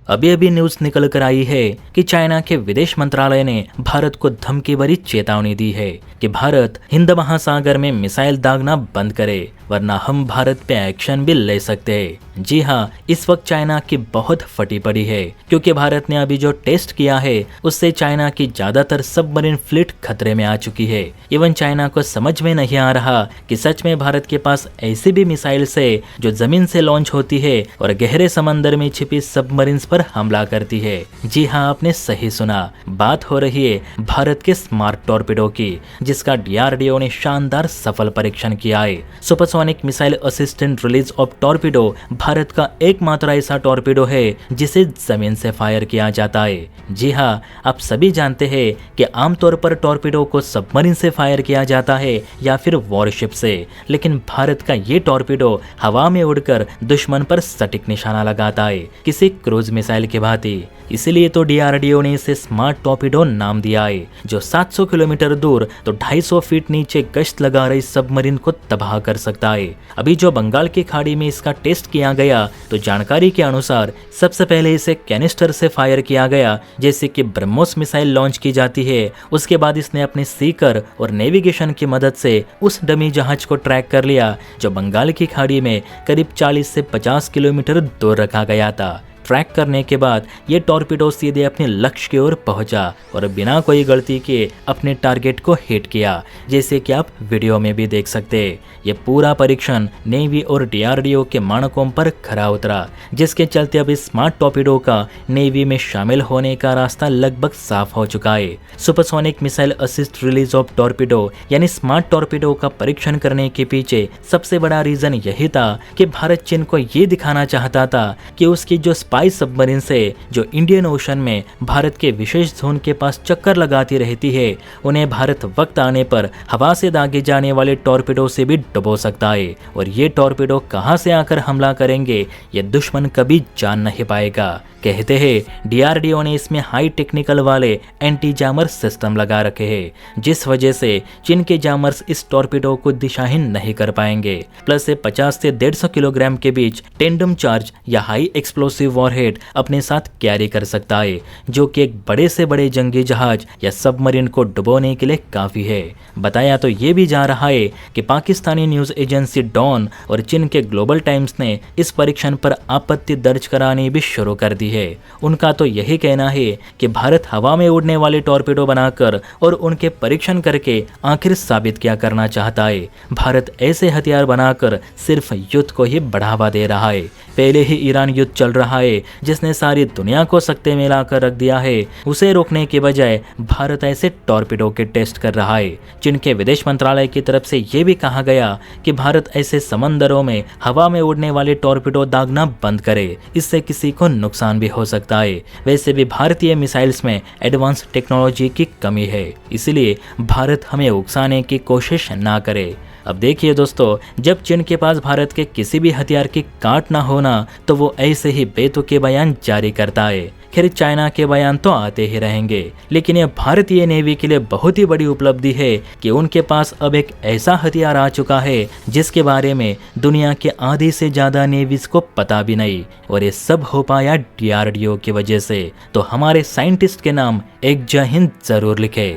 अभी अभी न्यूज निकल कर आई है कि चाइना के विदेश मंत्रालय ने भारत को धमकी भरी चेतावनी दी है कि भारत हिंद महासागर में मिसाइल दागना बंद करे वरना हम भारत पे एक्शन भी ले सकते हैं। जी हाँ, इस वक्त चाइना की बहुत फटी पड़ी है क्योंकि भारत ने अभी जो टेस्ट किया है उससे चाइना की ज्यादातर सबमरीन फ्लीट खतरे में आ चुकी है। इवन चाइना को समझ में नहीं आ रहा कि सच में भारत के पास ऐसी भी मिसाइल्स है जो जमीन से लॉन्च होती है और गहरे समंदर में छिपी सबमरीन्स पर हमला करती है। जी हाँ, आपने सही सुना, बात हो रही है भारत के स्मार्ट टॉर्पेडो की, जिसका डीआरडीओ ने शानदार सफल परीक्षण किया है। Supersonic missile assistant release of torpedo Bharat का एकमात्र ऐसा टॉर्पेडो है जिसे जमीन से फायर किया जाता है। जी हाँ, आप सभी जानते हैं कि आमतौर पर टॉर्पेडो को सबमरीन से फायर किया जाता है या फिर वॉरशिप से, लेकिन भारत का ये टॉर्पेडो हवा में उड़कर दुश्मन पर सटीक निशाना लगाता है, किसी क्रूज मिसाइल की भांति। इसीलिए तो डीआरडीओ ने इसे स्मार्ट टॉर्पेडो नाम दिया है, जो 700 किलोमीटर दूर तो 250 फीट नीचे गश्त लगा रही सबमरीन को तबाह कर सकता है। अभी जो बंगाल की खाड़ी में इसका टेस्ट किया गया तो जानकारी के अनुसार सबसे पहले इसे कैनिस्टर से फायर किया गया, जैसे कि ब्रह्मोस मिसाइल लॉन्च की जाती है। उसके बाद इसने अपने सीकर और नेविगेशन की मदद से उस डमी जहाज को ट्रैक कर लिया जो बंगाल की खाड़ी में करीब 40 से 50 किलोमीटर दूर रखा गया था। ट्रैक करने के बाद ये टॉर्पेडो सीधे अपने लक्ष्य की ओर पहुंचा और बिना कोई गलती के अपने टारगेट को हिट किया, जैसे कि आप वीडियो में भी देख सकते हैं। ये पूरा परीक्षण नेवी और डीआरडीओ के मानकों पर खरा उतरा, जिसके चलते अब इस स्मार्ट टॉर्पेडो का नेवी में शामिल होने का रास्ता लगभग साफ हो चुका है। Supersonic missile assist release of torpedo यानी स्मार्ट टॉर्पेडो का परीक्षण करने के पीछे सबसे बड़ा रीजन यही था कि भारत चीन को ये दिखाना चाहता था कि उसकी जो स्पाई सबमरीन से जो इंडियन ओशन में भारत के विशेष जोन के पास चक्कर लगाती रहती है, उन्हें भारत वक्त आने पर हवा से दागे जाने वाले टॉर्पेडो से भी डुबो सकता है। और ये टॉर्पेडो कहां से आकर हमला करेंगे ये दुश्मन कभी जान नहीं पाएगा। कहते हैं डीआरडीओ ने इसमें हाई टेक्निकल वाले एंटी जामर सिस्टम लगा रखे हैं, जिस वजह से चीन के जामर्स इस टॉर्पेडो को दिशाहीन नहीं कर पाएंगे। प्लस से 50 से 150 किलोग्राम के बीच टेंडम चार्ज या हाई एक्सप्लोसिव वॉरहेड अपने साथ कैरी कर सकता है, जो कि एक बड़े से बड़े जंगी जहाज या सबमरीन को डुबोने के लिए काफी है। बताया तो ये भी जा रहा है कि पाकिस्तानी न्यूज एजेंसी डॉन और चीन के ग्लोबल टाइम्स ने इस परीक्षण पर आपत्ति दर्ज करानी भी शुरू कर दी है। उनका तो यही कहना है कि भारत हवा में उड़ने वाले टॉर्पेडो बनाकर और उनके परीक्षण करके आखिर साबित क्या करना चाहता है। भारत ऐसे हथियार बनाकर सिर्फ युद्ध को ही बढ़ावा दे रहा है। पहले ही ईरान युद्ध चल रहा है जिसने सारी दुनिया को सकते में लाकर रख दिया है, उसे रोकने के बजाय भारत ऐसे टॉर्पेडो के टेस्ट कर रहा है। चीन के विदेश मंत्रालय की तरफ से यह भी कहा गया कि भारत ऐसे समंदरों में हवा में उड़ने वाले टॉर्पेडो दागना बंद करे, इससे किसी को नुकसान भी हो सकता है। वैसे भी भारतीय मिसाइल्स में एडवांस टेक्नोलॉजी की कमी है, इसलिए भारत हमें उकसाने की कोशिश ना करे। अब देखिए दोस्तों, जब चीन के पास भारत के किसी भी हथियार की काट ना होना तो वो ऐसे ही बेतुके बयान जारी करता है। खैर, चाइना के बयान तो आते ही रहेंगे, लेकिन यह भारतीय नेवी के लिए बहुत ही बड़ी उपलब्धि है कि उनके पास अब एक ऐसा हथियार आ चुका है जिसके बारे में दुनिया के आधे से ज्यादा नेवीज को पता भी नहीं, और ये सब हो पाया डीआरडीओ की वजह से। तो हमारे साइंटिस्ट के नाम एक जय हिंद जरूर लिखे।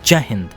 जय हिंद।